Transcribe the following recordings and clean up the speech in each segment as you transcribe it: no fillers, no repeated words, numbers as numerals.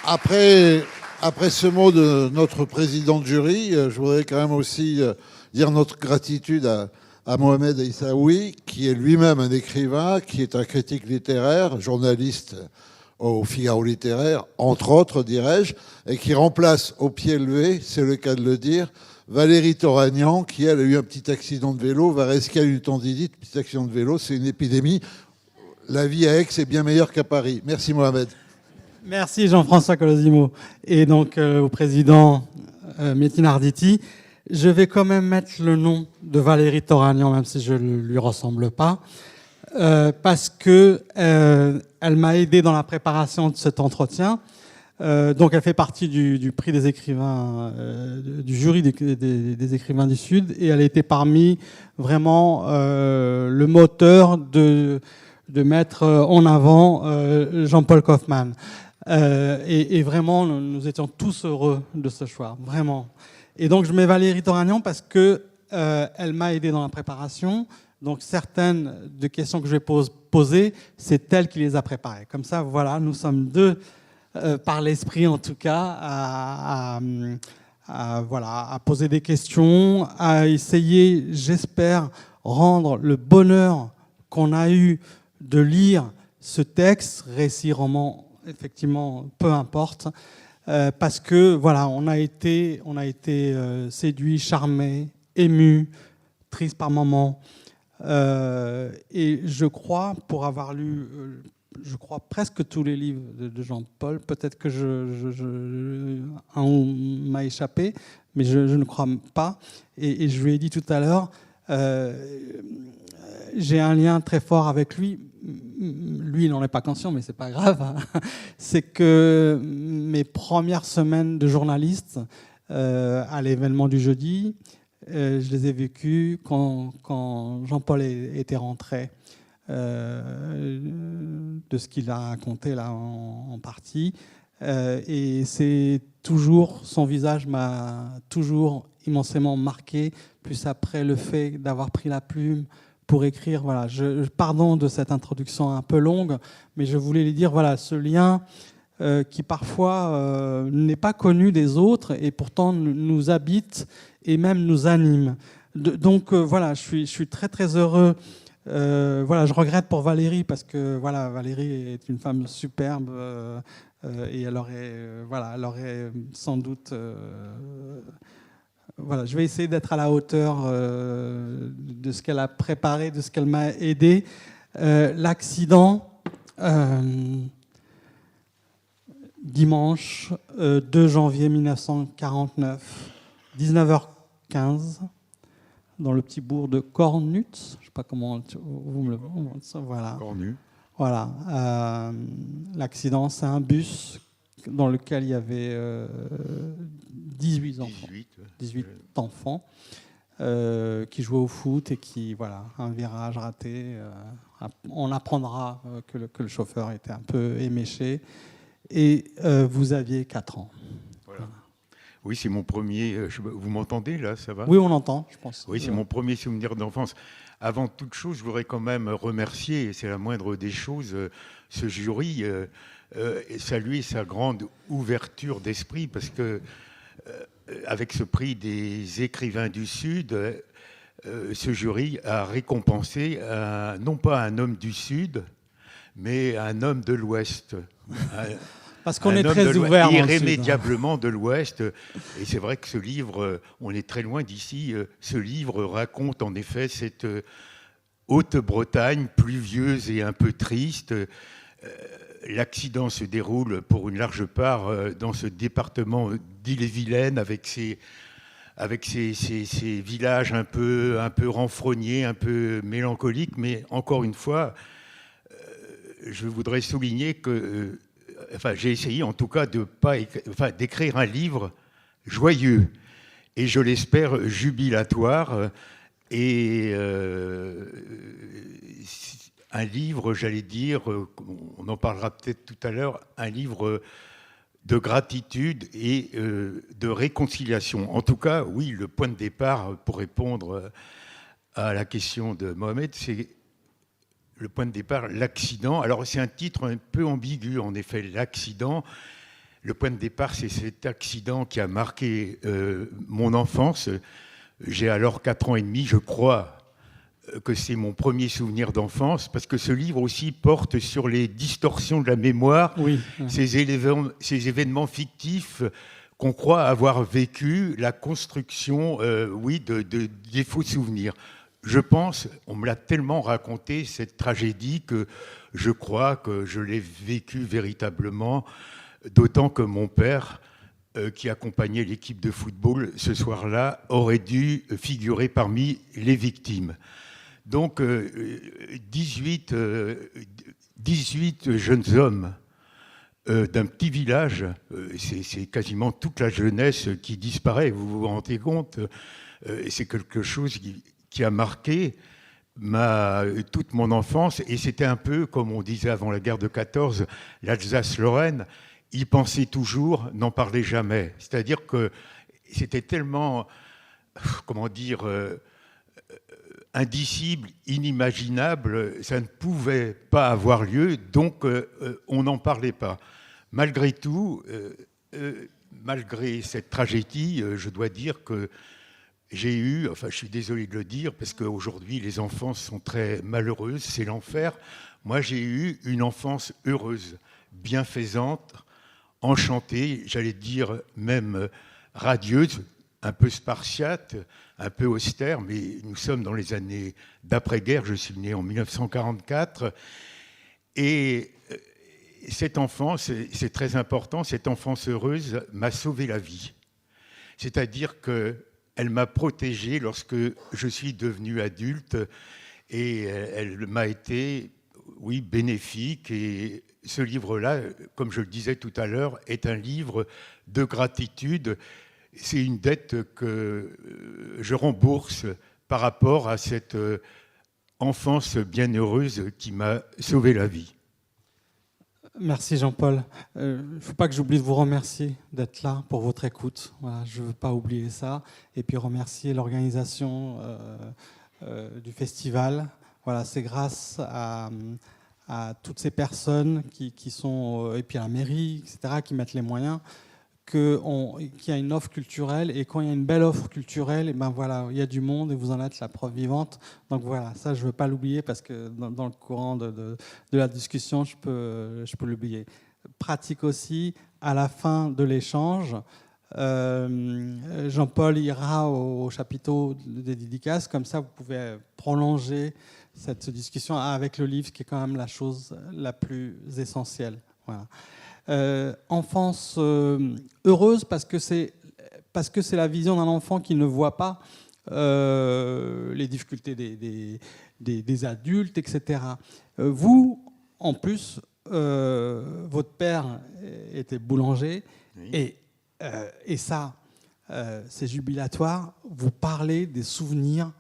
Après, après ce mot de notre président de jury, je voudrais quand même aussi dire notre gratitude à Mohamed Aissaoui, qui est lui-même un écrivain, qui est un critique littéraire, journaliste au Figaro littéraire, entre autres, dirais-je, et qui remplace au pied levé, c'est le cas de le dire, Valérie Toragnan, qui elle a eu un petit accident de vélo, variceal une tendinite, petit accident de vélo, c'est une épidémie. La vie à Aix est bien meilleure qu'à Paris. Merci Mohamed. Merci Jean-François Colosimo. Et donc au président Metin Arditi, je vais quand même mettre le nom de Valérie Toragnan, même si je ne lui ressemble pas, parce que elle m'a aidé dans la préparation de cet entretien. Donc elle fait partie du prix des écrivains, du jury des écrivains du Sud, et elle était parmi vraiment le moteur de mettre en avant Jean-Paul Kaufmann. Et vraiment, nous étions tous heureux de ce choix, vraiment. Et donc, je mets Valérie Toragnan parce que elle m'a aidé dans la préparation. Donc, certaines des questions que je vais poser, c'est elle qui les a préparées. Comme ça, voilà, nous sommes deux, par l'esprit en tout cas, à poser des questions, à essayer, j'espère, rendre le bonheur qu'on a eu de lire ce texte, récit, roman, effectivement, peu importe, parce que voilà, on a été séduit, charmé, ému, triste par moments, et je crois, pour avoir lu, je crois presque tous les livres de Jean-Paul, peut-être que un m'a échappé, mais je ne crois pas. Et je lui ai dit tout à l'heure, j'ai un lien très fort avec lui. Lui, il n'en est pas conscient, mais c'est pas grave. C'est que mes premières semaines de journaliste à l'événement du jeudi, je les ai vécues quand Jean-Paul était rentré de ce qu'il a raconté là en partie. Et c'est toujours, son visage m'a toujours immensément marqué, plus après le fait d'avoir pris la plume pour écrire. Voilà, pardon de cette introduction un peu longue, mais je voulais lui dire, voilà, ce lien qui parfois n'est pas connu des autres et pourtant nous habite et même nous anime. Donc voilà, je suis très très heureux. Voilà, je regrette pour Valérie parce que voilà, Valérie est une femme superbe et elle aurait sans doute voilà, je vais essayer d'être à la hauteur de ce qu'elle a préparé, de ce qu'elle m'a aidé. L'accident, dimanche 2 janvier 1949, 19h15, dans le petit bourg de Cornutz. Je ne sais pas comment vous me le... Voilà. Cornu. Voilà. L'accident, c'est un bus dans lequel il y avait 18 enfants. 18 enfants qui jouaient au foot et qui, voilà, un virage raté. On apprendra que le chauffeur était un peu éméché. Et vous aviez 4 ans. Voilà. Oui, c'est mon premier... Vous m'entendez là, ça va? Oui, on entend, je pense. Oui, c'est mon premier souvenir d'enfance. Avant toute chose, je voudrais quand même remercier, et c'est la moindre des choses, ce jury, et saluer sa grande ouverture d'esprit, parce que avec ce prix des écrivains du Sud, ce jury a récompensé non pas un homme du Sud, mais un homme de l'Ouest. Parce qu'on est très ouvert. Irrémédiablement de l'Ouest. Et c'est vrai que ce livre, on est très loin d'ici, ce livre raconte en effet cette Haute-Bretagne pluvieuse et un peu triste. L'accident se déroule pour une large part dans ce département d'Ille-et-Vilaine avec ses villages un peu renfrognés, un peu mélancoliques. Mais encore une fois, je voudrais souligner que j'ai essayé en tout cas d'écrire un livre joyeux et je l'espère jubilatoire et un livre, j'allais dire, on en parlera peut-être tout à l'heure, un livre de gratitude et de réconciliation. En tout cas, oui, le point de départ pour répondre à la question de Mohamed, c'est le point de départ, l'accident. Alors c'est un titre un peu ambigu, en effet, l'accident. Le point de départ, c'est cet accident qui a marqué mon enfance. J'ai alors 4 ans et demi, je crois que c'est mon premier souvenir d'enfance, parce que ce livre aussi porte sur les distorsions de la mémoire, Oui. ces événements fictifs qu'on croit avoir vécu, la construction, des faux souvenirs. Je pense, on me l'a tellement raconté, cette tragédie, que je crois que je l'ai vécue véritablement, d'autant que mon père, qui accompagnait l'équipe de football ce soir-là, aurait dû figurer parmi les victimes. Donc, 18 jeunes hommes d'un petit village, c'est quasiment toute la jeunesse qui disparaît, vous vous rendez compte, c'est quelque chose qui a marqué toute mon enfance, et c'était un peu, comme on disait avant la guerre de 14, l'Alsace-Lorraine, y penser toujours, n'en parler jamais. C'est-à-dire que c'était tellement, indicible, inimaginable, ça ne pouvait pas avoir lieu, donc on n'en parlait pas. Malgré tout, malgré cette tragédie, je dois dire que j'ai eu, je suis désolé de le dire, parce qu'aujourd'hui les enfants sont très malheureuses, c'est l'enfer. Moi j'ai eu une enfance heureuse, bienfaisante, enchantée, j'allais dire même radieuse, un peu spartiate, un peu austère, mais nous sommes dans les années d'après-guerre, je suis né en 1944, et cette enfance, c'est très important, cette enfance heureuse m'a sauvé la vie. C'est-à-dire qu'elle m'a protégé lorsque je suis devenu adulte, et elle m'a été, oui, bénéfique, et ce livre-là, comme je le disais tout à l'heure, est un livre de gratitude. C'est une dette que je rembourse par rapport à cette enfance bienheureuse qui m'a sauvé la vie. Merci Jean-Paul. Il ne faut pas que j'oublie de vous remercier d'être là pour votre écoute. Voilà, je ne veux pas oublier ça. Et puis remercier l'organisation du festival. Voilà, c'est grâce à toutes ces personnes qui sont, et puis à la mairie, etc., qui mettent les moyens, qu'il y a une offre culturelle, et quand il y a une belle offre culturelle, et ben voilà, il y a du monde et vous en êtes la preuve vivante. Donc voilà, ça je ne veux pas l'oublier parce que dans le courant de la discussion, je peux l'oublier. Pratique aussi, à la fin de l'échange, Jean-Paul ira au chapiteau des dédicaces, comme ça vous pouvez prolonger cette discussion avec le livre, qui est quand même la chose la plus essentielle. Voilà. Enfance heureuse parce que c'est la vision d'un enfant qui ne voit pas les difficultés des adultes, etc. Vous, en plus, votre père était boulanger, oui. Et ça, c'est jubilatoire. Vous parlez des souvenirs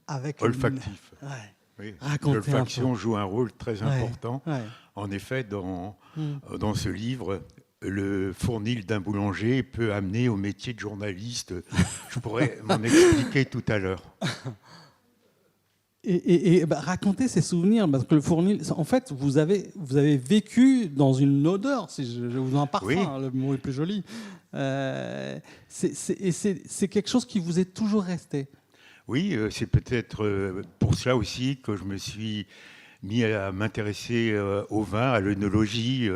avec olfactif. Ouais. Oui. L'olfaction joue un rôle très important. Ouais. En effet, dans ce livre, le fournil d'un boulanger peut amener au métier de journaliste. Je pourrais m'en expliquer tout à l'heure. Et racontez ces souvenirs, parce que le fournil, en fait, vous avez vécu dans une odeur, si je vous en parfum, oui. Le mot est plus joli. C'est quelque chose qui vous est toujours resté. Oui, c'est peut-être pour cela aussi que je me suis mis à m'intéresser au vin, à l'œnologie,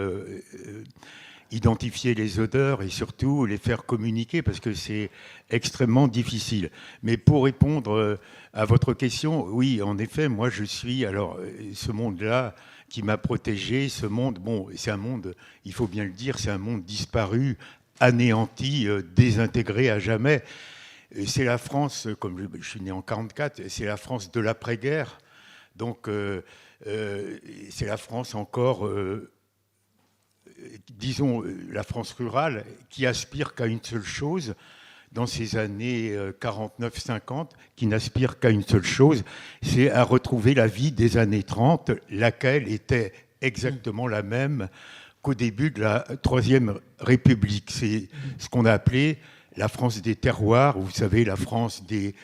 identifier les odeurs et surtout les faire communiquer, parce que c'est extrêmement difficile. Mais pour répondre à votre question, oui, en effet, moi je suis, alors ce monde-là qui m'a protégé, ce monde, bon, c'est un monde, il faut bien le dire, c'est un monde disparu, anéanti, désintégré à jamais. C'est la France, comme je suis né en 1944, c'est la France de l'après-guerre. Donc, c'est la France encore, disons, la France rurale, qui aspire qu'à une seule chose, dans ces années 49-50, qui n'aspire qu'à une seule chose, c'est à retrouver la vie des années 30, laquelle était exactement la même qu'au début de la Troisième République. C'est ce qu'on a appelé la France des terroirs, vous savez, la France des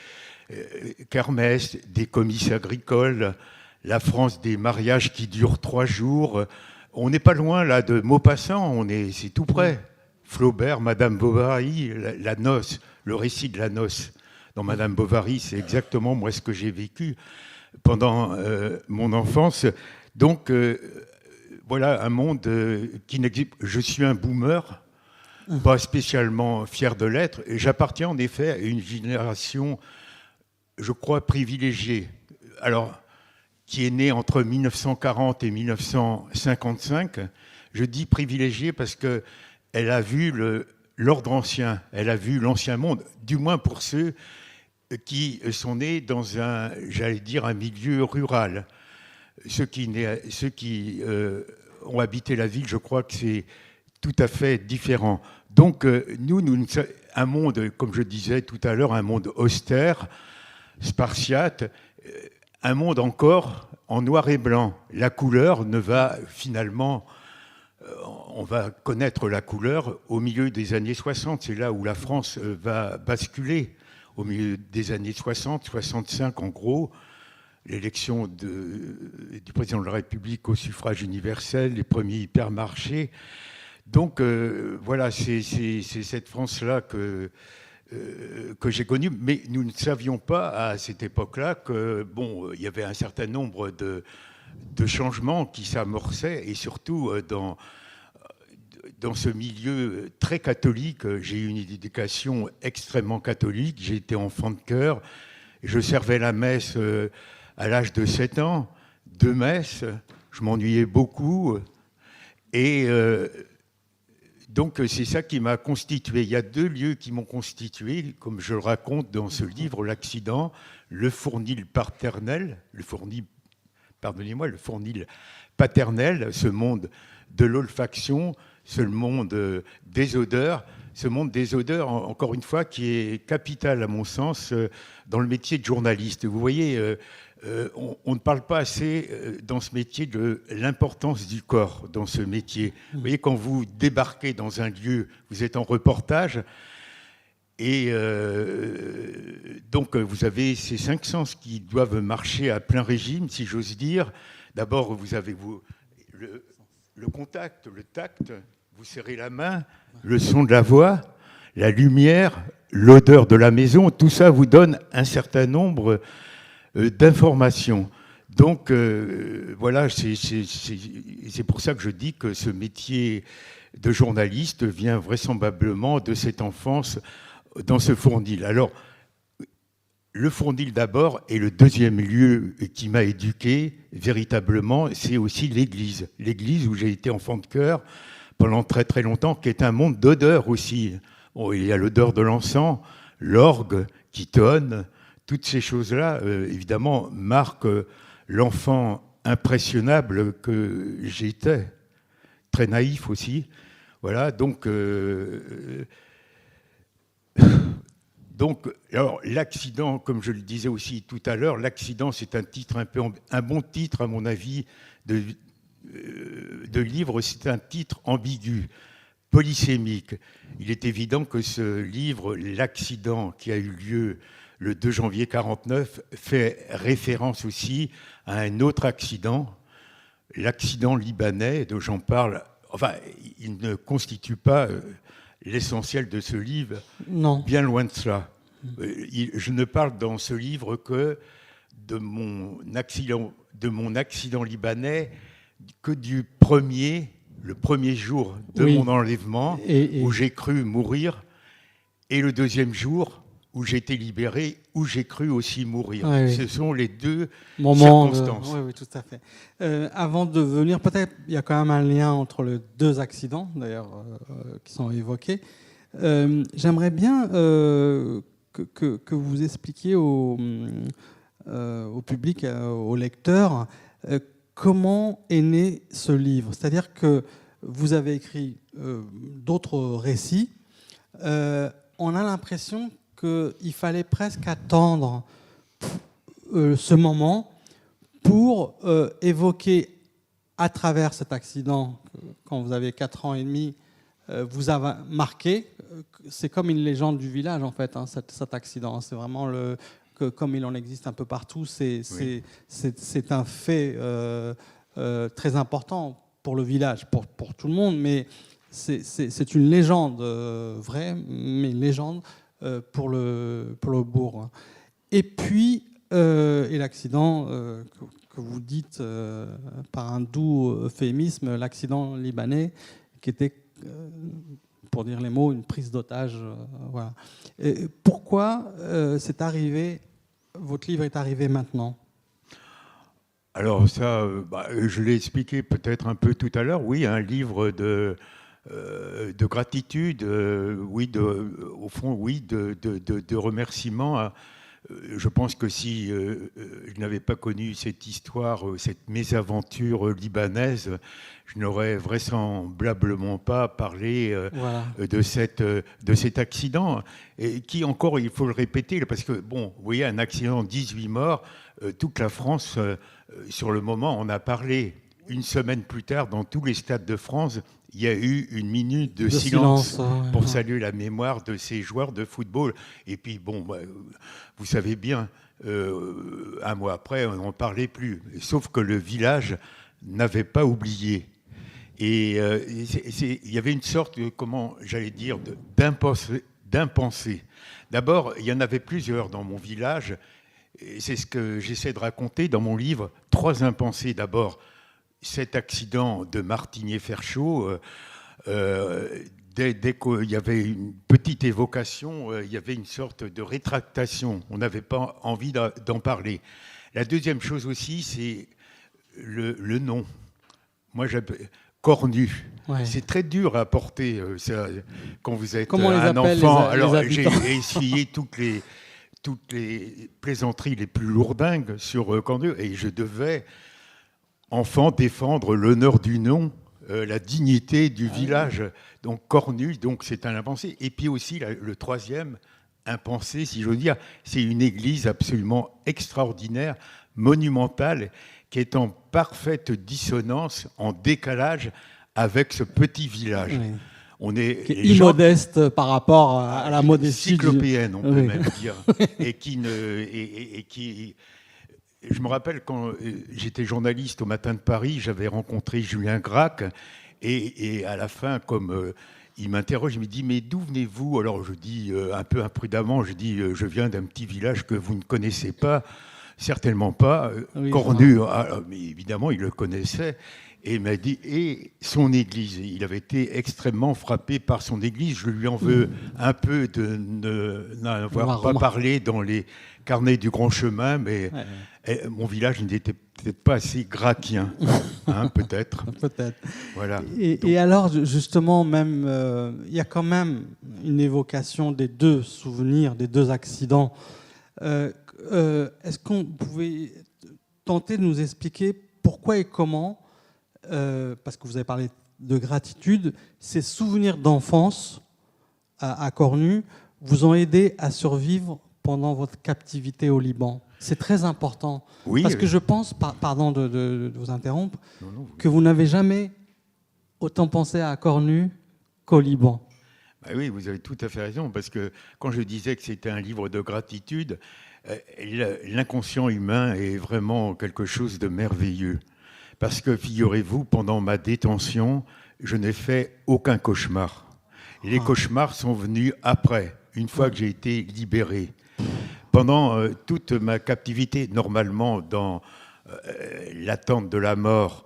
kermesses, des comices agricoles, la France des mariages qui durent 3 jours. on n'est pas loin là de Maupassant, c'est tout près. Flaubert, Madame Bovary, la noce, le récit de la noce. Dans Madame Bovary, c'est exactement moi ce que j'ai vécu pendant mon enfance. Donc voilà un monde qui n'existe. Je suis un boomer, pas spécialement fier de l'être, et j'appartiens en effet à une génération, je crois, privilégiée. Alors, qui est née entre 1940 et 1955. Je dis privilégiée parce que elle a vu l'ordre ancien, elle a vu l'ancien monde, du moins pour ceux qui sont nés dans un milieu rural. Ceux qui ont habité la ville, je crois que c'est tout à fait différent. Donc, un monde, comme je disais tout à l'heure, un monde austère, spartiate, un monde encore en noir et blanc. La couleur ne va finalement... On va connaître la couleur au milieu des années 60. C'est là où la France va basculer. Au milieu des années 60, 65 en gros, l'élection du président de la République au suffrage universel, les premiers hypermarchés. Donc voilà, c'est cette France-là que j'ai connue. Mais nous ne savions pas à cette époque-là que il y avait un certain nombre de changements qui s'amorçaient, et surtout dans ce milieu très catholique. J'ai eu une éducation extrêmement catholique, j'ai été enfant de chœur, je servais la messe à l'âge de 7 ans, 2 messes, je m'ennuyais beaucoup, et donc c'est ça qui m'a constitué. Il y a 2 lieux qui m'ont constitué, comme je le raconte dans ce livre, l'accident, le fournil paternel, le fournil paternel, ce monde de l'olfaction, ce monde des odeurs, encore une fois, qui est capital à mon sens dans le métier de journaliste. Vous voyez, on ne parle pas assez dans ce métier de l'importance du corps dans ce métier. Vous voyez, quand vous débarquez dans un lieu, vous êtes en reportage, et donc vous avez ces 5 sens qui doivent marcher à plein régime, si j'ose dire. D'abord, vous avez le contact, le tact, vous serrez la main, le son de la voix, la lumière, l'odeur de la maison, tout ça vous donne un certain nombre d'informations. Donc voilà, c'est pour ça que je dis que ce métier de journaliste vient vraisemblablement de cette enfance dans ce fournil. Alors, le fournil d'abord, et le deuxième lieu qui m'a éduqué véritablement, c'est aussi l'église. L'église où j'ai été enfant de chœur pendant très très longtemps, qui est un monde d'odeurs aussi. Bon, il y a l'odeur de l'encens, l'orgue qui tonne, toutes ces choses-là, évidemment, marquent l'enfant impressionnable que j'étais, très naïf aussi. Voilà, donc... Donc, alors, l'accident, comme je le disais aussi tout à l'heure, l'accident, c'est un bon titre, à mon avis, de livre. C'est un titre ambigu, polysémique. Il est évident que ce livre, L'accident, qui a eu lieu le 2 janvier 1949, fait référence aussi à un autre accident, l'accident libanais, dont j'en parle. Enfin, il ne constitue pas... l'essentiel de ce livre, non. Bien loin de cela. Je ne parle dans ce livre que de mon accident libanais, que du le premier jour de mon enlèvement, où j'ai cru mourir, et le deuxième jour où j'ai été libéré, où j'ai cru aussi mourir. Ce sont les 2 circonstances. Oui, tout à fait. Avant de venir, peut-être il y a quand même un lien entre les 2 accidents, d'ailleurs, qui sont évoqués. J'aimerais bien que vous expliquiez au public, aux lecteurs, comment est né ce livre. C'est-à-dire que vous avez écrit d'autres récits. On a l'impression qu'il fallait presque attendre ce moment pour évoquer à travers cet accident, quand vous avez 4 ans et demi, vous avez marqué. C'est comme une légende du village, en fait, cet accident. C'est vraiment comme il en existe un peu partout, c'est un fait très important pour le village, pour tout le monde, mais c'est une légende vraie, mais une légende pour le bourg. Et puis, et l'accident que vous dites par un doux euphémisme, l'accident libanais, qui était, pour dire les mots, une prise d'otage. Voilà. Et pourquoi c'est arrivé, votre livre est arrivé maintenant ? Alors ça, je l'ai expliqué peut-être un peu tout à l'heure. Oui, un livre de gratitude, oui, au fond, oui, de remerciements. Je pense que si je n'avais pas connu cette histoire, cette mésaventure libanaise, je n'aurais vraisemblablement pas parlé Voilà. de cet accident. Et qui encore, il faut le répéter, parce que, bon, vous voyez, un accident, 18 morts, toute la France, sur le moment, en a parlé. Une semaine plus tard, dans tous les stades de France, il y a eu une minute de silence pour saluer la mémoire de ces joueurs de football. Et puis, bon, vous savez bien, un mois après, on n'en parlait plus. Sauf que le village n'avait pas oublié. Et il y avait une sorte, comment j'allais dire, d'impensé. D'abord, il y en avait plusieurs dans mon village. Et c'est ce que j'essaie de raconter dans mon livre. 3 impensés. D'abord, cet accident de Martigny-Ferchaud, dès qu'il y avait une petite évocation, il y avait une sorte de rétractation. On n'avait pas envie d'en parler. La deuxième chose aussi, c'est le nom. Moi, Cornu. Ouais. C'est très dur à porter ça, quand vous êtes un enfant. Alors, j'ai essuyé toutes les plaisanteries les plus lourdingues sur Cornu, et je devais, enfant, défendre l'honneur du nom, la dignité du village. Donc Cornu, donc c'est un impensé. Et puis aussi le troisième impensé, si j'ose dire, c'est une église absolument extraordinaire, monumentale, qui est en parfaite dissonance, en décalage avec ce petit village. Oui. On est immodeste par rapport à la modestie cyclopéenne, on peut même dire, et qui je me rappelle quand j'étais journaliste au Matin de Paris, j'avais rencontré Julien Gracq, et à la fin, comme il m'interroge, il me dit « Mais d'où venez-vous » Alors je dis un peu imprudemment, je dis « Je viens d'un petit village que vous ne connaissez pas. » Certainement pas. Oui, Cornu, mais évidemment, il le connaissait. Et il m'a dit, et son église. Il avait été extrêmement frappé par son église. Je lui en veux un peu de n'avoir pas parlé dans les carnets du Grand Chemin, mais mon village n'était peut-être pas assez gracchien, hein, peut-être. Peut-être. Voilà. Et alors, justement, même, il y a quand même une évocation des 2 souvenirs, des 2 accidents. Est-ce qu'on pouvait tenter de nous expliquer pourquoi et comment, parce que vous avez parlé de gratitude, ces souvenirs d'enfance à Cornu vous ont aidé à survivre pendant votre captivité au Liban? C'est très important. Oui, parce que je pense, pardon de vous interrompre, que vous n'avez jamais autant pensé à Cornu qu'au Liban. Bah oui, vous avez tout à fait raison, parce que quand je disais que c'était un livre de gratitude, l'inconscient humain est vraiment quelque chose de merveilleux. Parce que, figurez-vous, pendant ma détention, je n'ai fait aucun cauchemar. Et les cauchemars sont venus après, une fois que j'ai été libéré. Pendant toute ma captivité, normalement, dans l'attente de la mort,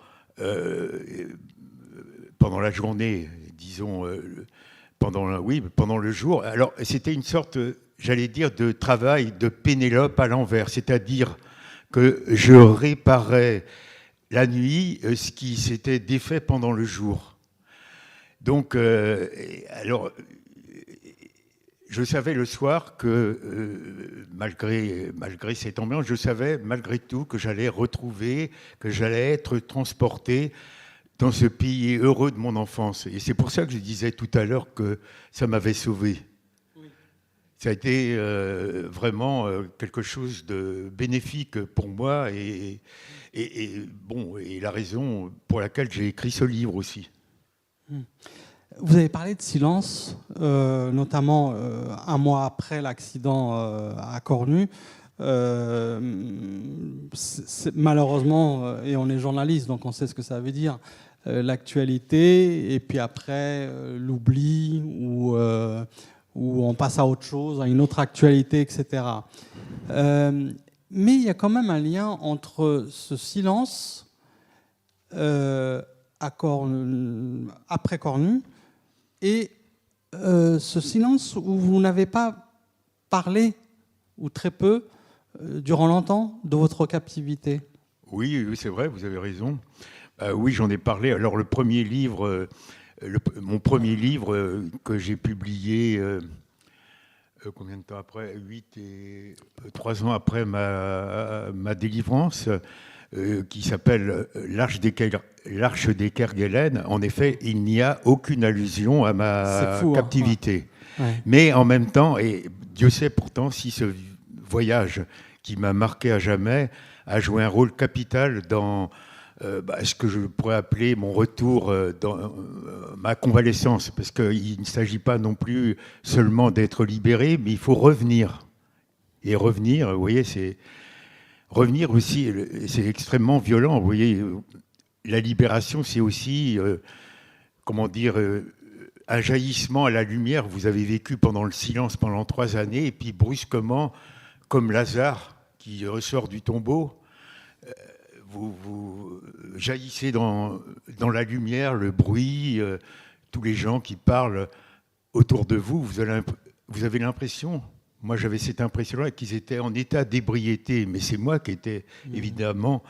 pendant la journée, disons, pendant le jour, alors c'était une sorte, j'allais dire, de travail de Pénélope à l'envers, c'est-à-dire que je réparais la nuit ce qui s'était défait pendant le jour. Donc, alors, je savais le soir que, malgré cette ambiance, je savais malgré tout que j'allais retrouver, que j'allais être transporté dans ce pays heureux de mon enfance. Et c'est pour ça que je disais tout à l'heure que ça m'avait sauvé. Oui. Ça a été vraiment quelque chose de bénéfique pour moi et la raison pour laquelle j'ai écrit ce livre aussi. Vous avez parlé de silence, notamment un mois après l'accident à Cornu. Malheureusement, et on est journaliste, donc on sait ce que ça veut dire, l'actualité, et puis après l'oubli, ou on passe à autre chose, à une autre actualité, etc. Mais il y a quand même un lien entre ce silence après Cornu et ce silence où vous n'avez pas parlé, ou très peu, durant longtemps, de votre captivité. Oui, c'est vrai, vous avez raison. Oui, j'en ai parlé. Alors, le premier livre, mon premier livre que j'ai publié, combien de temps après 3 ans après ma délivrance, qui s'appelle L'Arche des Kerguelen. En effet, il n'y a aucune allusion à ma captivité. Hein. Ouais. Mais en même temps, et Dieu sait pourtant si ce voyage qui m'a marqué à jamais a joué un rôle capital dans ce que je pourrais appeler mon retour dans ma convalescence, parce qu'il ne s'agit pas non plus seulement d'être libéré, mais il faut revenir. Et revenir, vous voyez, c'est revenir aussi, c'est extrêmement violent. Vous voyez, la libération, c'est aussi, un jaillissement à la lumière. Vous avez vécu pendant le silence pendant 3 années, et puis brusquement, comme Lazare qui ressort du tombeau, vous jaillissez dans la lumière, le bruit, tous les gens qui parlent autour de vous. Vous avez l'impression, moi j'avais cette impression-là, qu'ils étaient en état d'ébriété, mais c'est moi qui étais évidemment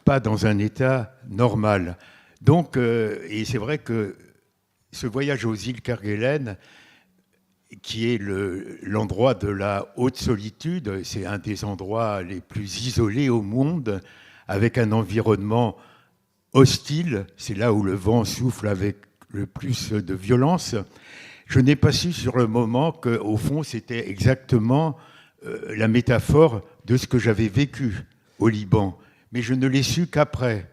pas dans un état normal. Donc, et c'est vrai que ce voyage aux îles Kerguelen, qui est l'endroit de la haute solitude, c'est un des endroits les plus isolés au monde, avec un environnement hostile, c'est là où le vent souffle avec le plus de violence. Je n'ai pas su sur le moment qu'au fond, c'était exactement la métaphore de ce que j'avais vécu au Liban. Mais je ne l'ai su qu'après.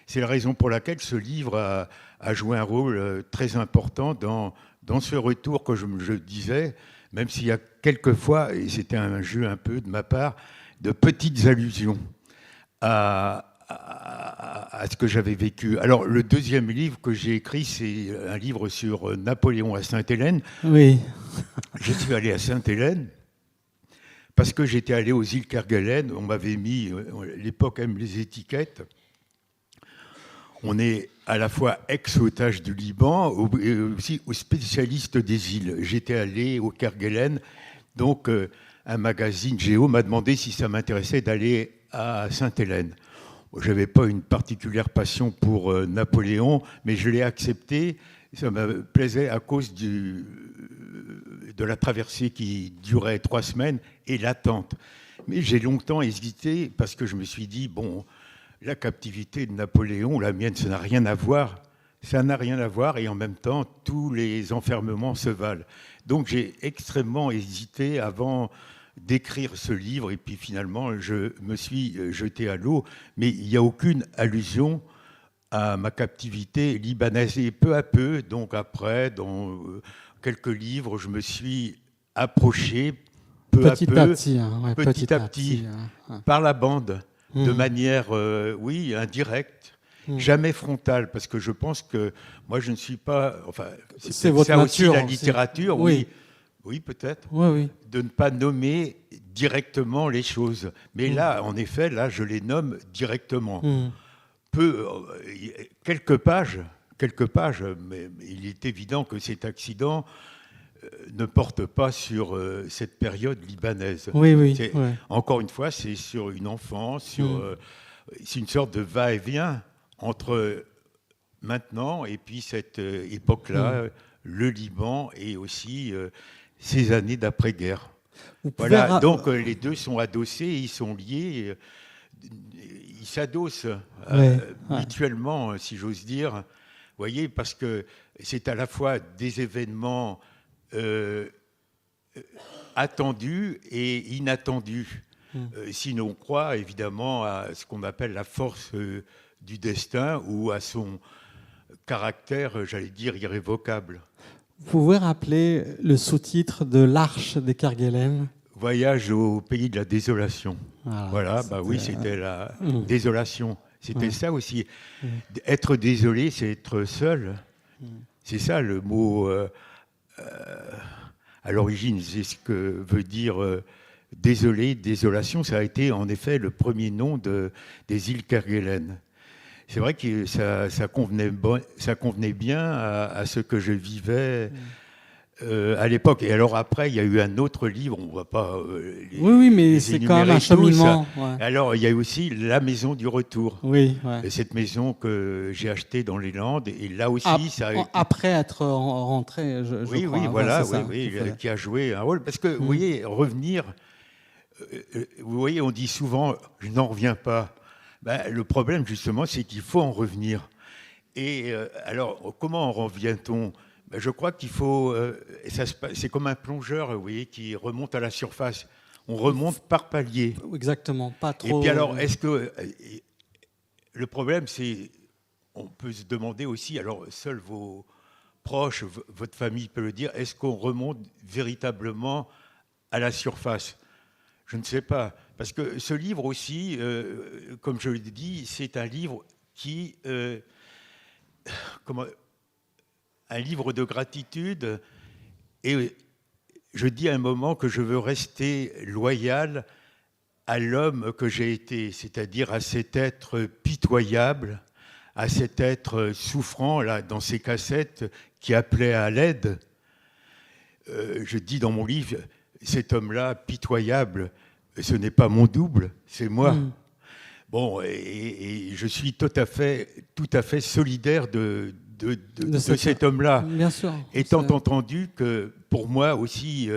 C'est la raison pour laquelle ce livre a joué un rôle très important dans ce retour que je disais, même s'il y a quelquefois, et c'était un jeu un peu de ma part, de petites allusions à ce que j'avais vécu. Alors, le deuxième livre que j'ai écrit, c'est un livre sur Napoléon à Sainte-Hélène. Oui. Je suis allé à Sainte-Hélène parce que j'étais allé aux îles Kerguelen. On m'avait mis, l'époque aime les étiquettes. On est à la fois ex-otage du Liban et aussi spécialiste des îles. J'étais allé au Kerguelen, donc un magazine Géo m'a demandé si ça m'intéressait d'aller à Sainte-Hélène. Je n'avais pas une particulière passion pour Napoléon, mais je l'ai accepté. Ça me plaisait à cause de la traversée qui durait 3 semaines et l'attente. Mais j'ai longtemps hésité parce que je me suis dit, bon, la captivité de Napoléon, la mienne, ça n'a rien à voir. Ça n'a rien à voir et en même temps, tous les enfermements se valent. Donc j'ai extrêmement hésité avant d'écrire ce livre et puis finalement, je me suis jeté à l'eau. Mais il n'y a aucune allusion à ma captivité libanaise. Et peu à peu, donc après, dans quelques livres, je me suis approché petit à petit, par la bande. De manière, indirecte, jamais frontale, parce que je pense que moi, je ne suis pas... Enfin, c'est votre nature, aussi la littérature, oui, peut-être, de ne pas nommer directement les choses. Mais là, en effet, là, je les nomme directement. Quelques pages, mais il est évident que cet accident ne porte pas sur cette période libanaise. Encore une fois, c'est sur une enfance, c'est une sorte de va-et-vient entre maintenant et puis cette époque-là, le Liban et aussi ces années d'après-guerre. Voilà, donc les deux sont adossés, ils sont liés, ils s'adossent mutuellement, si j'ose dire. Vous voyez, parce que c'est à la fois des événements attendus et inattendus. Si l'on croit évidemment à ce qu'on appelle la force du destin ou à son caractère, j'allais dire, irrévocable. Vous pouvez rappeler le sous-titre de l'Arche des Kerguelen ? Voyage au pays de la désolation. Voilà, oui, c'était la désolation. C'était Ouais. ça aussi. Mmh. Être désolé, c'est être seul. Mmh. C'est ça le mot. À l'origine, c'est ce que veut dire désolé, désolation. Ça a été en effet le premier nom des îles Kerguelen. C'est vrai que ça convenait bien à ce que je vivais à l'époque. Et alors après, il y a eu un autre livre, on ne va pas Oui, mais les c'est quand même un énumérer tous. cheminement. Ouais. Alors, il y a aussi La Maison du Retour. Oui, ouais. Et cette maison que j'ai achetée dans les Landes, et là aussi, ça a été... Après être rentré, je Oui, crois. oui, Ouais, voilà, c'est ça oui, qu'il fallait. qui a joué un rôle. Parce que, vous voyez, revenir, vous voyez, on dit souvent, je n'en reviens pas. Ben, le problème, justement, c'est qu'il faut en revenir. Et alors, comment en revient-on? Ben, je crois qu'il faut... c'est comme un plongeur, vous voyez, qui remonte à la surface. On remonte par palier. Exactement, pas Et trop. puis alors, est-ce que... le problème, c'est... On peut se demander aussi, alors seuls vos proches, votre famille peut le dire, est-ce qu'on remonte véritablement à la surface? Je ne sais pas. Parce que ce livre aussi, comme je l'ai dit, c'est un livre qui... un livre de gratitude. Et je dis à un moment que je veux rester loyal à l'homme que j'ai été, c'est-à-dire à cet être pitoyable, à cet être souffrant, là, dans ses cassettes, qui appelait à l'aide. Je dis dans mon livre, cet homme-là, pitoyable, ce n'est pas mon double, c'est moi. Bon, et je suis tout à fait solidaire de cet homme-là. Bien sûr. Étant entendu que, pour moi aussi,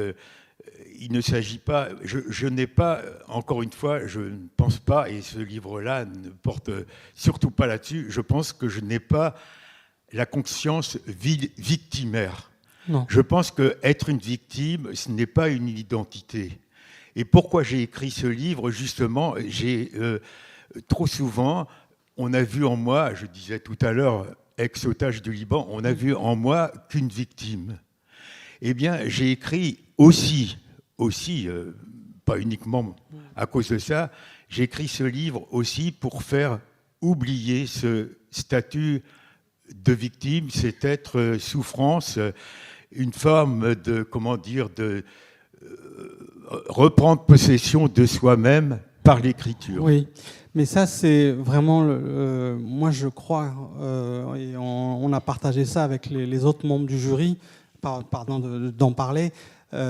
il ne s'agit pas... Je n'ai pas, encore une fois, je ne pense pas, et ce livre-là ne porte surtout pas là-dessus, je pense que je n'ai pas la conscience victimaire. Non. Je pense qu'être une victime, ce n'est pas une identité. Et pourquoi j'ai écrit ce livre, justement, trop souvent, on a vu en moi, je disais tout à l'heure, ex-otage du Liban, on a vu en moi qu'une victime. Eh bien, j'ai écrit aussi, pas uniquement à cause de ça, j'ai écrit ce livre aussi pour faire oublier ce statut de victime, cet être souffrance, une forme de, comment dire, de reprendre possession de soi-même par l'écriture. Oui, mais ça c'est vraiment, moi je crois, et on a partagé ça avec les autres membres du jury, pardon d'en parler, vous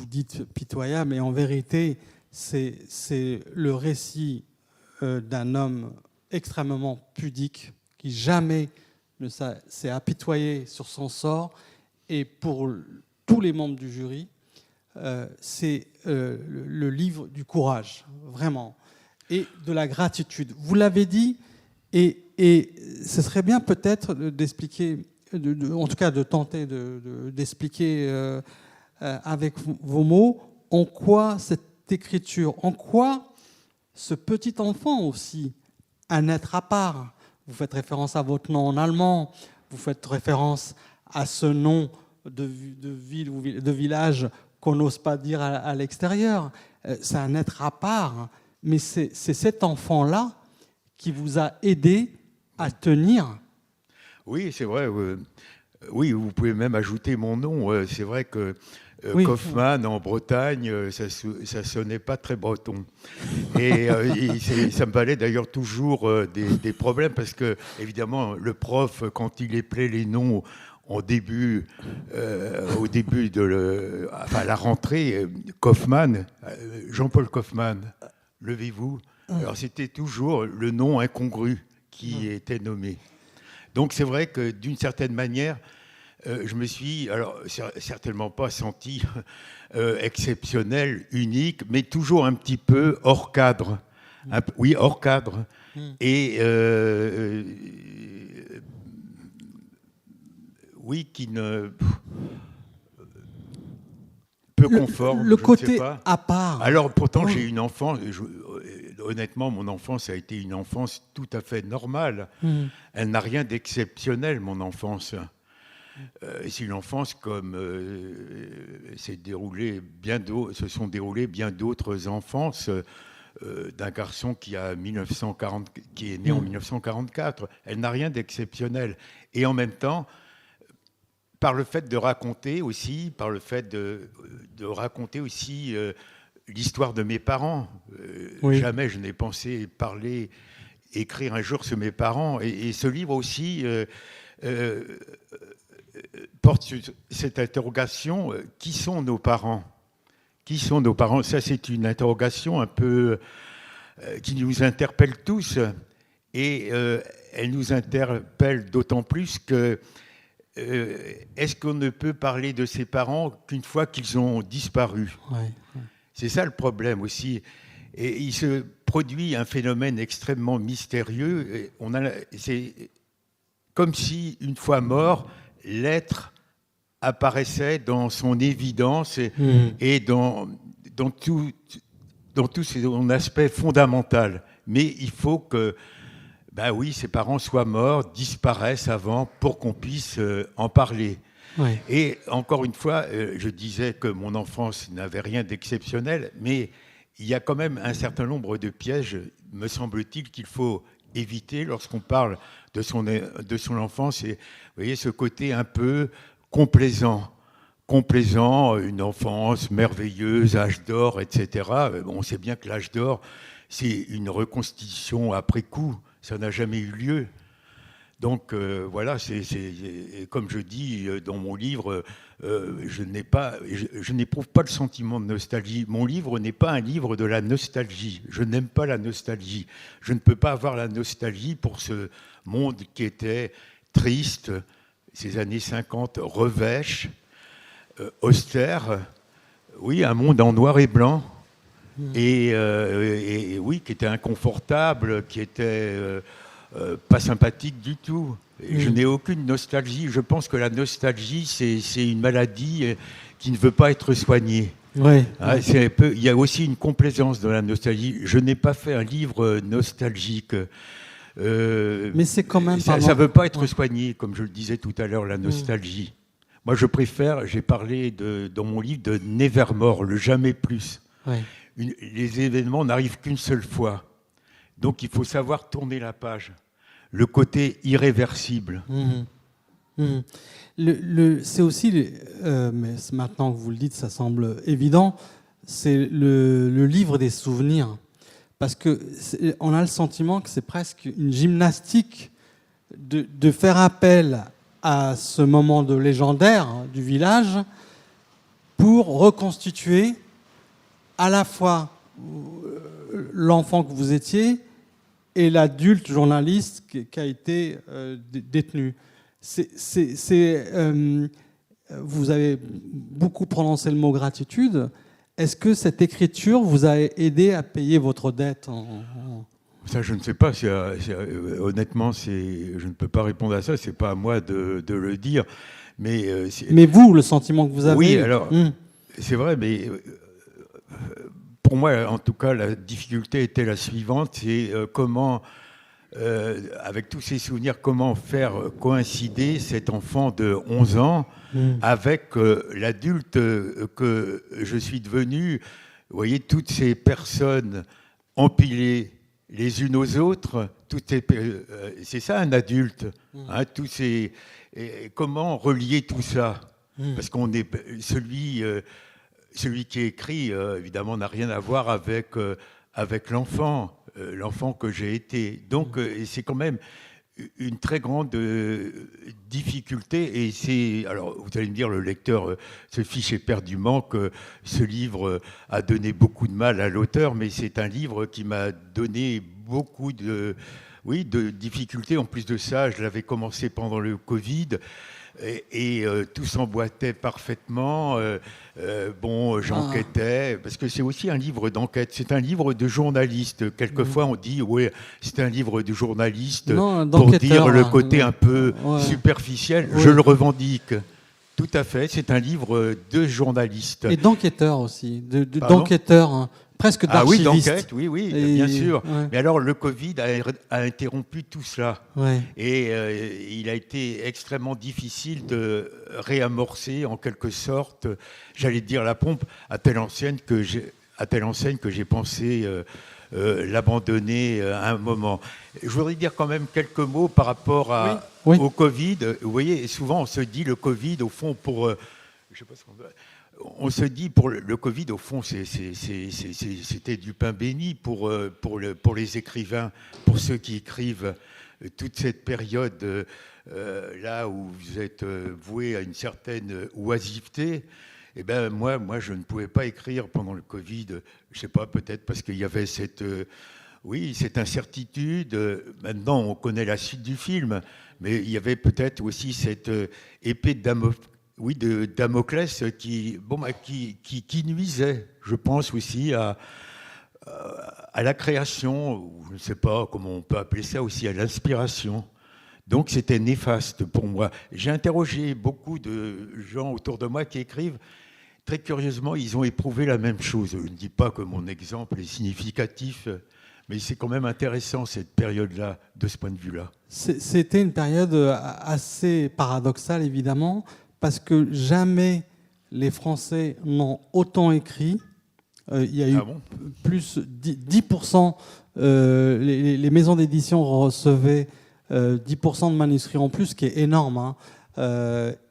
dites pitoyable, mais en vérité c'est le récit d'un homme extrêmement pudique qui jamais ne s'est apitoyé sur son sort, et pour tous les membres du jury, c'est le livre du courage, vraiment, et de la gratitude. Vous l'avez dit, et ce serait bien peut-être d'expliquer, en tout cas de tenter d'expliquer avec vos mots, en quoi cette écriture, en quoi ce petit enfant aussi, un être à part. Vous faites référence à votre nom en allemand, vous faites référence à ce nom de ville ou de village qu'on n'ose pas dire à l'extérieur. C'est un être à part, mais c'est cet enfant-là qui vous a aidé à tenir. Oui, c'est vrai. Oui, vous pouvez même ajouter mon nom. C'est vrai que Oui. Kaufmann, en Bretagne, ça sonnait pas très breton. Et ça me valait d'ailleurs toujours des problèmes, parce que, évidemment, le prof, quand il épelait les noms au début de la rentrée, Kaufmann, Jean-Paul Kaufmann, levez-vous. Alors c'était toujours le nom incongru qui était nommé. Donc c'est vrai que d'une certaine manière, je me suis, alors certainement pas senti exceptionnel, unique, mais toujours un petit peu hors cadre. Oui, hors cadre. Et oui, qui ne... peu conforme, le je côté ne sais pas. à part. Alors pourtant, j'ai une enfance, honnêtement, mon enfance a été une enfance tout à fait normale. Elle n'a rien d'exceptionnel, mon enfance. C'est une enfance comme se sont déroulées bien d'autres enfances d'un garçon qui est né en 1944. Elle n'a rien d'exceptionnel. Et en même temps, par le fait de raconter aussi, l'histoire de mes parents. Oui. Jamais je n'ai pensé écrire un jour sur mes parents. Et ce livre aussi porte sur cette interrogation, qui sont nos parents ? Qui sont nos parents ? Ça, c'est une interrogation un peu qui nous interpelle tous. Et elle nous interpelle d'autant plus que est-ce qu'on ne peut parler de ses parents qu'une fois qu'ils ont disparu ? Ouais. C'est ça le problème aussi. Et il se produit un phénomène extrêmement mystérieux. C'est comme si, une fois mort, l'être apparaissait dans son évidence et dans tout son aspect fondamental. Mais il faut que, ses parents soient morts, disparaissent avant pour qu'on puisse en parler. Ouais. Et encore une fois, je disais que mon enfance n'avait rien d'exceptionnel, mais il y a quand même un certain nombre de pièges, me semble-t-il, qu'il faut éviter lorsqu'on parle de son enfance. Et vous voyez, ce côté un peu complaisant, une enfance merveilleuse, âge d'or, etc. On sait bien que l'âge d'or, c'est une reconstitution après coup. Ça n'a jamais eu lieu. Donc voilà, c'est comme je dis dans mon livre, je n'éprouve pas le sentiment de nostalgie. Mon livre n'est pas un livre de la nostalgie. Je n'aime pas la nostalgie. Je ne peux pas avoir la nostalgie pour ce monde qui était triste, ces années 50 revêches, austère. Oui, un monde en noir et blanc. Et oui, qui était inconfortable, qui était pas sympathique du tout. Je n'ai aucune nostalgie. Je pense que la nostalgie, c'est une maladie qui ne veut pas être soignée. Ouais. Il y a aussi une complaisance dans la nostalgie. Je n'ai pas fait un livre nostalgique. Mais c'est quand même... Ça ne veut pas être soigné, comme je le disais tout à l'heure, la nostalgie. Moi, j'ai parlé dans mon livre de Nevermore, le jamais plus. Ouais. Les événements n'arrivent qu'une seule fois. Donc, il faut savoir tourner la page. Le côté irréversible. C'est aussi, mais maintenant que vous le dites, ça semble évident, c'est le livre des souvenirs. Parce qu'on a le sentiment que c'est presque une gymnastique de faire appel à ce moment de légendaire du village pour reconstituer à la fois l'enfant que vous étiez et l'adulte journaliste qui a été détenu. Vous avez beaucoup prononcé le mot gratitude. Est-ce que cette écriture vous a aidé à payer votre dette Ça, je ne sais pas. Honnêtement, je ne peux pas répondre à ça. C'est pas à moi de le dire. Mais vous, le sentiment que vous avez... Oui, alors, c'est vrai, mais pour moi, en tout cas, la difficulté était la suivante. C'est comment, avec tous ces souvenirs, comment faire coïncider cet enfant de 11 ans avec l'adulte que je suis devenu. Vous voyez, toutes ces personnes empilées les unes aux autres, c'est ça un adulte. Comment relier tout ça ? Parce qu'on est celui qui écrit, évidemment, n'a rien à voir avec l'enfant que j'ai été. Donc, c'est quand même une très grande difficulté. Et alors, vous allez me dire, le lecteur se fiche éperdument que ce livre a donné beaucoup de mal à l'auteur, mais c'est un livre qui m'a donné beaucoup de difficultés. En plus de ça, je l'avais commencé pendant le Covid. Et tout s'emboîtait parfaitement. J'enquêtais, parce que c'est aussi un livre d'enquête. C'est un livre de journaliste. Quelquefois, on dit, c'est un livre de journaliste pour dire le côté un peu superficiel. Je le revendique. Tout à fait, c'est un livre de journaliste. Et d'enquêteur aussi, d'enquêteur, hein, presque d'archiviste. Ah oui, d'enquête, oui, bien sûr. Ouais. Mais alors, le Covid a interrompu tout cela. Ouais. Et il a été extrêmement difficile de réamorcer, en quelque sorte, j'allais dire la pompe, à telle enseigne que j'ai pensé l'abandonner à un moment. Je voudrais dire quand même quelques mots par rapport au Covid. Vous voyez, souvent on se dit le Covid, au fond, je sais pas ce qu'on veut. On se dit pour le Covid, au fond, c'était du pain béni pour les écrivains, pour ceux qui écrivent toute cette période là où vous êtes voué à une certaine oisiveté. Eh ben moi, je ne pouvais pas écrire pendant le Covid. Je sais pas, peut-être parce qu'il y avait cette incertitude. Maintenant, on connaît la suite du film, mais il y avait peut-être aussi cette épée de Damoclès qui nuisait, je pense aussi à la création, ou je ne sais pas comment on peut appeler ça aussi, à l'inspiration. Donc c'était néfaste pour moi. J'ai interrogé beaucoup de gens autour de moi qui écrivent. Très curieusement, ils ont éprouvé la même chose. Je ne dis pas que mon exemple est significatif, mais c'est quand même intéressant cette période-là, de ce point de vue-là. C'était une période assez paradoxale, évidemment, parce que jamais les Français n'ont autant écrit. Il y a eu plus 10%. Les maisons d'édition recevaient 10% de manuscrits en plus, ce qui est énorme. Hein.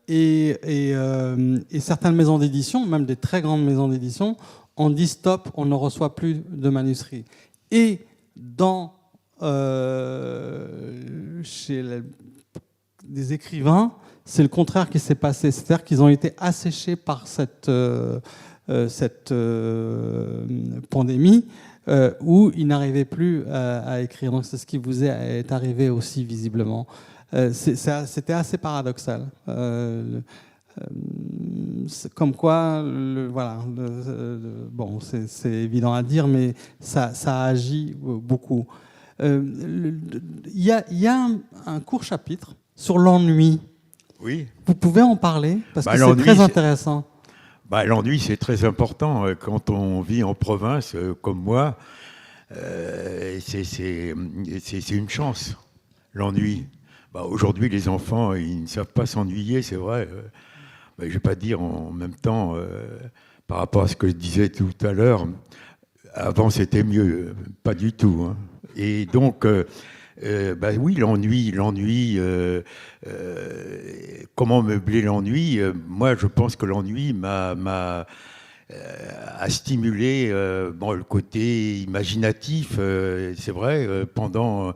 Et certaines maisons d'édition, même des très grandes maisons d'édition, ont dit stop, on ne reçoit plus de manuscrits. Et chez des écrivains, c'est le contraire qui s'est passé. C'est-à-dire qu'ils ont été asséchés par cette pandémie où ils n'arrivaient plus à écrire. Donc c'est ce qui vous est arrivé aussi visiblement. C'était assez paradoxal. Comme quoi, bon, c'est évident à dire, mais ça agit beaucoup. Il y a un court chapitre sur l'ennui. Oui. Vous pouvez en parler parce que c'est très intéressant. L'ennui, c'est très important quand on vit en province comme moi. C'est une chance, l'ennui. Aujourd'hui, les enfants, ils ne savent pas s'ennuyer, c'est vrai. Je ne vais pas dire en même temps, par rapport à ce que je disais tout à l'heure, avant c'était mieux, pas du tout. Hein. Et donc, oui, l'ennui, comment meubler l'ennui? Moi, je pense que l'ennui a stimulé le côté imaginatif, c'est vrai, pendant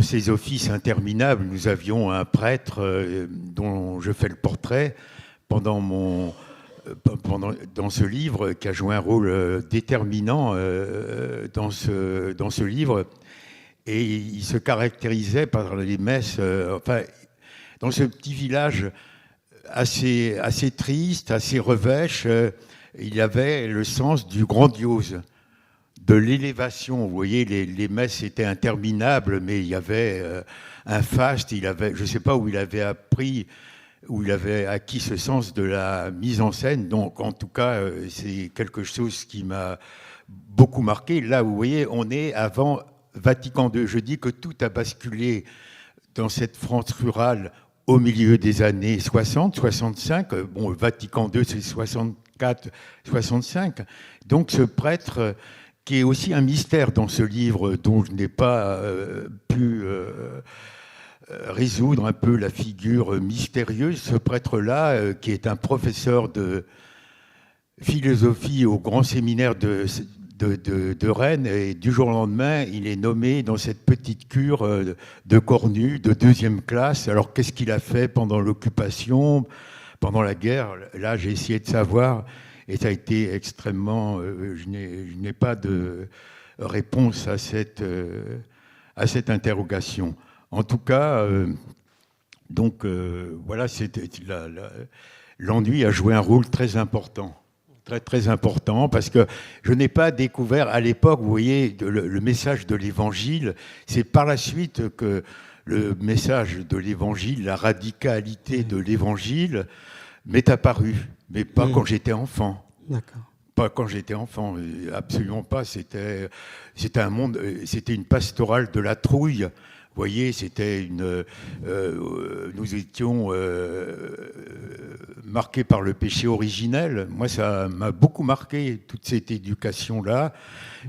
ces offices interminables, nous avions un prêtre dont je fais le portrait dans ce livre, qui a joué un rôle déterminant dans ce livre. Et il se caractérisait par les messes. Dans ce petit village assez triste, assez revêche, il avait le sens du grandiose, de l'élévation. Vous voyez, les messes étaient interminables, mais il y avait un faste. Je ne sais pas où il avait acquis ce sens de la mise en scène. Donc, en tout cas, c'est quelque chose qui m'a beaucoup marqué. Là, vous voyez, on est avant Vatican II. Je dis que tout a basculé dans cette France rurale au milieu des années 60, 65. Bon, Vatican II, c'est 64, 65. Donc, ce prêtre qui est aussi un mystère dans ce livre, dont je n'ai pas pu résoudre un peu la figure mystérieuse. Ce prêtre-là, qui est un professeur de philosophie au grand séminaire de Rennes, et du jour au lendemain, il est nommé dans cette petite cure de cornu, de 2e classe. Alors, qu'est-ce qu'il a fait pendant l'occupation, pendant la guerre? Là, j'ai essayé de savoir. Et ça a été extrêmement... je n'ai pas de réponse à cette interrogation. En tout cas, voilà, l'ennui a joué un rôle très important. Très, très important, parce que je n'ai pas découvert à l'époque, vous voyez, le message de l'Évangile. C'est par la suite que le message de l'Évangile, la radicalité de l'Évangile m'est apparue. Mais pas quand j'étais enfant. D'accord. Pas quand j'étais enfant, absolument pas. C'était un monde, c'était une pastorale de la trouille. Vous voyez, nous étions marqués par le péché originel. Moi, ça m'a beaucoup marqué, toute cette éducation-là.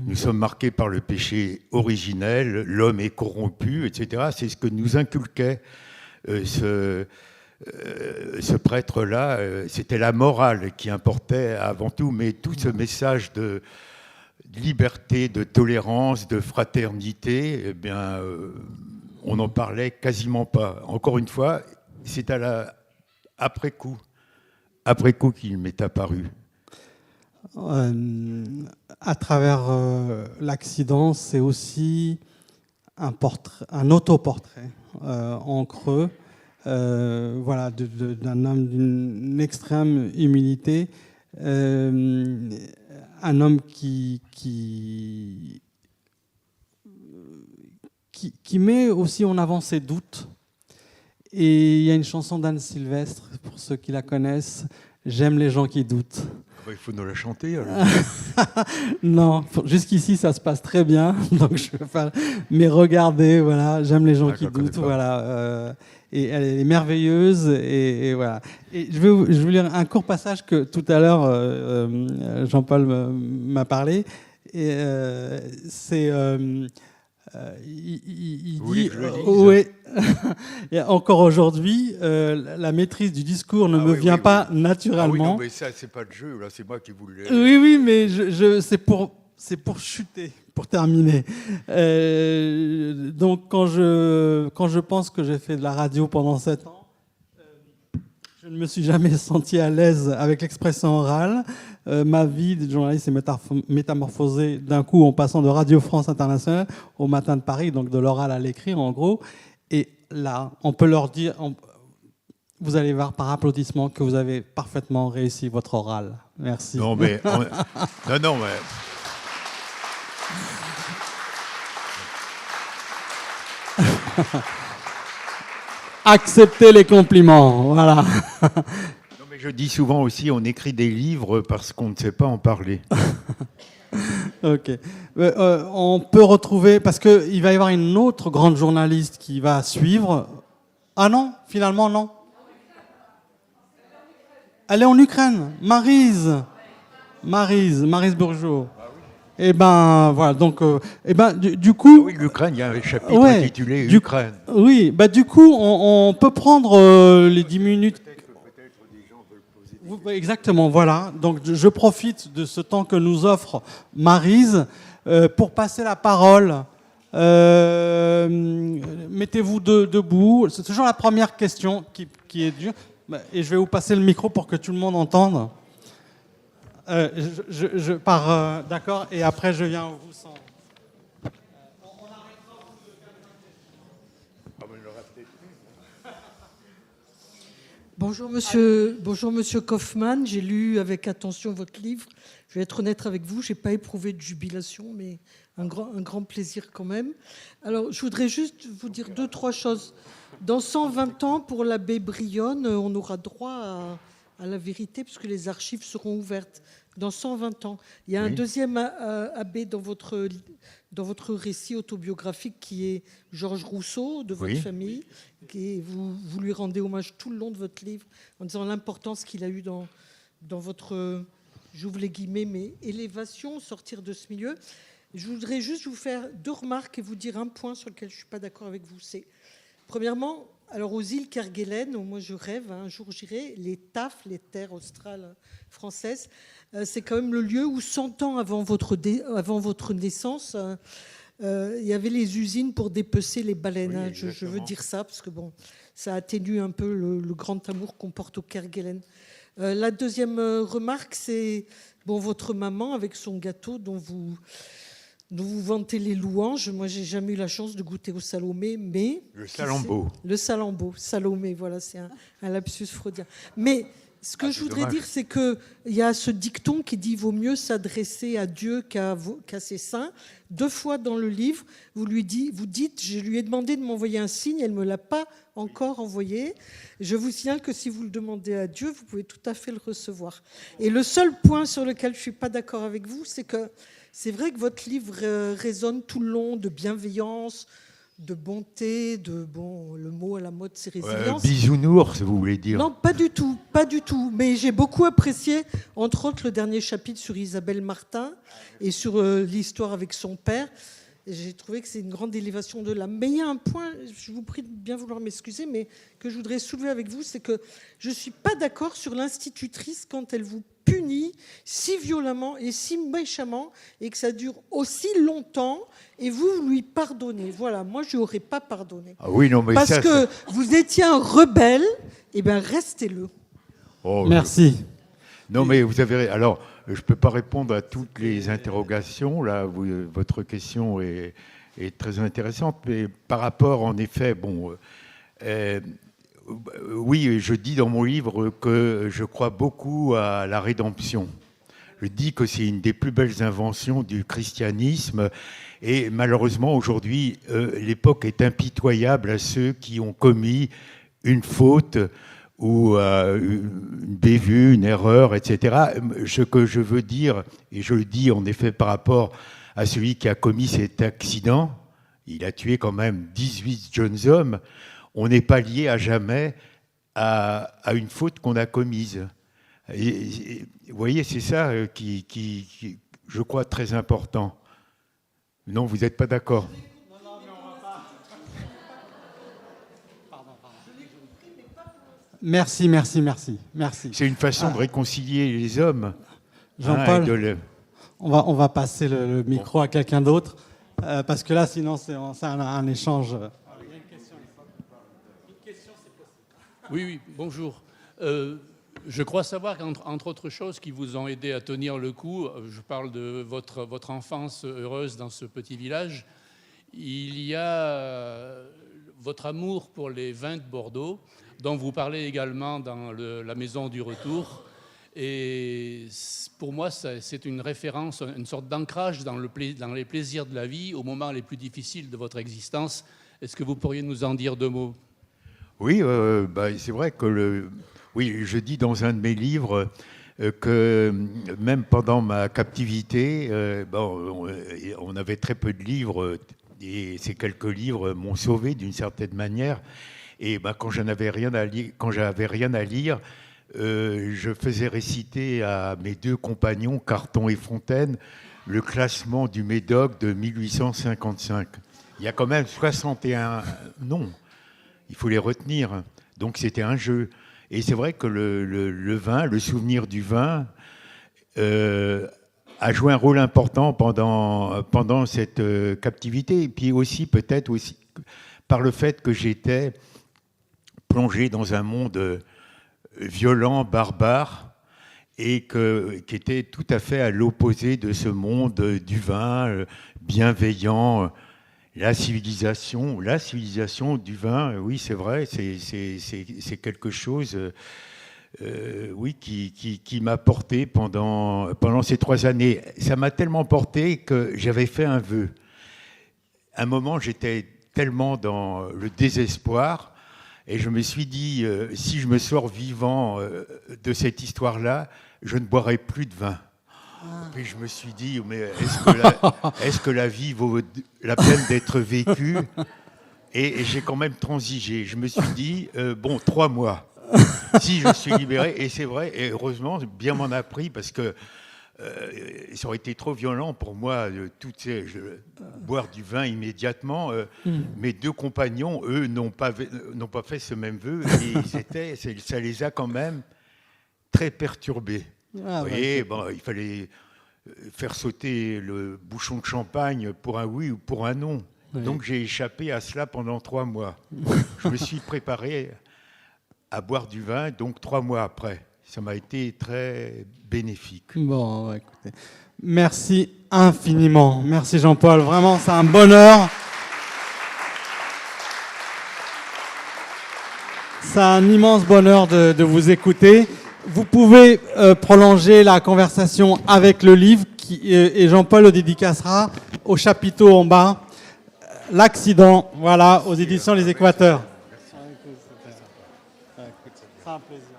Nous sommes marqués par le péché originel, l'homme est corrompu, etc. C'est ce que nous inculquait ce prêtre-là. C'était la morale qui importait avant tout, mais tout ce message de liberté, de tolérance, de fraternité, eh bien, on n'en parlait quasiment pas. Encore une fois, c'est après coup qu'il m'est apparu. À travers l'accident, c'est aussi un autoportrait en creux, voilà, d'un homme d'une extrême humilité, un homme qui met aussi en avant ses doutes. Et il y a une chanson d'Anne Sylvestre, pour ceux qui la connaissent, « J'aime les gens qui doutent ». Il faut nous la chanter, alors. Non, jusqu'ici ça se passe très bien, donc je vais faire. Mais regardez, voilà, j'aime les gens qui doutent, voilà. Et elle est merveilleuse, et voilà. Et je vais vous lire un court passage que tout à l'heure Jean-Paul m'a parlé. Et c'est. Il dit, oui, encore aujourd'hui, la maîtrise du discours ne me vient pas naturellement. Ah oui, non, mais ça, c'est pas le jeu, là, c'est moi qui voulais. Oui, mais c'est pour chuter, pour terminer. Donc, quand je pense que j'ai fait de la radio pendant 7 ans, je ne me suis jamais senti à l'aise avec l'expression orale. Ma vie de journaliste s'est métamorphosée d'un coup en passant de Radio France Internationale au Matin de Paris, donc de l'oral à l'écrit en gros. Et là, on peut leur dire, vous allez voir par applaudissement que vous avez parfaitement réussi votre oral. Merci. Non, mais... Non, mais... Acceptez les compliments, voilà. Non, mais je dis souvent aussi, on écrit des livres parce qu'on ne sait pas en parler. Ok. On peut retrouver, parce qu'il va y avoir une autre grande journaliste qui va suivre. Ah non, finalement non. Elle est en Ukraine, Maryse Bourgeot. Et ben voilà, donc du coup. Oui, l'Ukraine, il y a un chapitre intitulé Ukraine. Oui, du coup, on peut prendre les 10 minutes. Peut-être des gens veulent poser. Exactement, voilà. Donc je profite de ce temps que nous offre Maryse pour passer la parole. Mettez-vous debout. C'est toujours la première question qui est dure. Et je vais vous passer le micro pour que tout le monde entende. Je pars, d'accord, et après je viens vous sans. Bonjour monsieur Kaufmann, j'ai lu avec attention votre livre. Je vais être honnête avec vous, je n'ai pas éprouvé de jubilation, mais un grand plaisir quand même. Alors je voudrais juste vous dire 2-3 choses. Dans 120 ans, pour l'abbé Brionne, on aura droit à la vérité puisque les archives seront ouvertes. Dans 120 ans. Il y a un deuxième abbé dans votre récit autobiographique qui est Georges Rousseau, de votre famille. Vous lui rendez hommage tout le long de votre livre en disant l'importance qu'il a eue dans votre, j'ouvre les guillemets, mais élévation, sortir de ce milieu. Je voudrais juste vous faire 2 remarques et vous dire un point sur lequel je ne suis pas d'accord avec vous. C'est, premièrement, alors aux îles Kerguelen, où moi je rêve, un jour j'irai, les TAF, les terres australes françaises, c'est quand même le lieu où 100 ans avant votre naissance, il y avait les usines pour dépecer les baleines. Oui, je veux dire ça, parce que bon, ça atténue un peu le grand amour qu'on porte au Kerguelen. La deuxième remarque, c'est votre maman avec son gâteau dont vous vantez les louanges. Moi, j'ai jamais eu la chance de goûter au Salomé, mais... Le Salambo. Le Salambo, Salomé, voilà, c'est un lapsus freudien. Mais ce que je voudrais dire, c'est qu'il y a ce dicton qui dit « vaut mieux s'adresser à Dieu qu'à ses saints ». 2 fois dans le livre, vous dites « je lui ai demandé de m'envoyer un signe, elle ne me l'a pas encore envoyé ». Je vous signale que si vous le demandez à Dieu, vous pouvez tout à fait le recevoir. Et le seul point sur lequel je ne suis pas d'accord avec vous, c'est que c'est vrai que votre livre résonne tout le long de bienveillance, de bonté, le mot à la mode, c'est résilience. Bisounours, vous voulez dire? Non, pas du tout, pas du tout. Mais j'ai beaucoup apprécié, entre autres, le dernier chapitre sur Isabelle Martin et sur l'histoire avec son père. Et j'ai trouvé que c'est une grande élévation de l'âme. Mais il y a un point, je vous prie de bien vouloir m'excuser, mais que je voudrais soulever avec vous, c'est que je ne suis pas d'accord sur l'institutrice quand elle vous punit si violemment et si méchamment et que ça dure aussi longtemps et vous lui pardonnez. Voilà, moi je n'aurais pas pardonné. Ah oui, non, mais parce ça, que vous étiez un rebelle, et bien restez-le. Oh, Merci. Non, mais vous avez... Alors, je ne peux pas répondre à toutes les interrogations. Là, votre question est très intéressante. Mais par rapport, en effet, oui, je dis dans mon livre que je crois beaucoup à la rédemption. Je dis que c'est une des plus belles inventions du christianisme. Et malheureusement, aujourd'hui, l'époque est impitoyable à ceux qui ont commis une faute ou une bévue, une erreur, etc. Ce que je veux dire, et je le dis en effet par rapport à celui qui a commis cet accident, il a tué quand même 18 jeunes hommes, on n'est pas lié à jamais à une faute qu'on a commise. Et, vous voyez, c'est ça qui, je crois, très important. Non, vous n'êtes pas d'accord? Merci. C'est une façon de réconcilier les hommes. Jean-Paul, on va passer le micro à quelqu'un d'autre, parce que là, sinon, c'est un échange. Oui, bonjour. Je crois savoir qu'entre autres choses qui vous ont aidé à tenir le coup, je parle de votre enfance heureuse dans ce petit village, il y a votre amour pour les vins de Bordeaux, dont vous parlez également dans la Maison du Retour. Et pour moi, c'est une référence, une sorte d'ancrage dans les plaisirs de la vie, au moment les plus difficiles de votre existence. Est-ce que vous pourriez nous en dire 2 mots? Oui, c'est vrai que oui, je dis dans un de mes livres que même pendant ma captivité, on avait très peu de livres et ces quelques livres m'ont sauvé d'une certaine manière. Et quand j'avais rien à lire, je faisais réciter à mes 2 compagnons, Carton et Fontaine, le classement du Médoc de 1855. Il y a quand même 61 noms. Il faut les retenir. Donc c'était un jeu. Et c'est vrai que le vin, le souvenir du vin, a joué un rôle important pendant cette captivité. Et puis aussi, peut-être aussi, par le fait que j'étais plongé dans un monde violent, barbare, et qui était tout à fait à l'opposé de ce monde du vin, bienveillant. La civilisation du vin, oui, c'est vrai, c'est quelque chose oui, qui m'a porté pendant ces 3 années. Ça m'a tellement porté que j'avais fait un vœu. À un moment, j'étais tellement dans le désespoir et je me suis dit, si je me sors vivant de cette histoire-là, je ne boirai plus de vin. Puis je me suis dit, mais est-ce que la vie vaut la peine d'être vécue? Et j'ai quand même transigé. Je me suis dit, 3 mois, si je suis libéré. Et c'est vrai, et heureusement, bien m'en a pris, parce que ça aurait été trop violent pour moi, boire du vin immédiatement. Mes 2 compagnons, eux, n'ont pas fait ce même vœu. Et ça les a quand même très perturbés. Vous voyez, il fallait faire sauter le bouchon de champagne pour un oui ou pour un non. Oui. Donc j'ai échappé à cela pendant 3 mois. Je me suis préparé à boire du vin, donc 3 mois après. Ça m'a été très bénéfique. Bon, écoutez, merci infiniment. Merci Jean-Paul, vraiment, c'est un bonheur. C'est un immense bonheur de vous écouter. Vous pouvez prolonger la conversation avec le livre et Jean-Paul le dédicacera au chapiteau en bas. L'accident, voilà, aux éditions Les Équateurs. C'est un plaisir.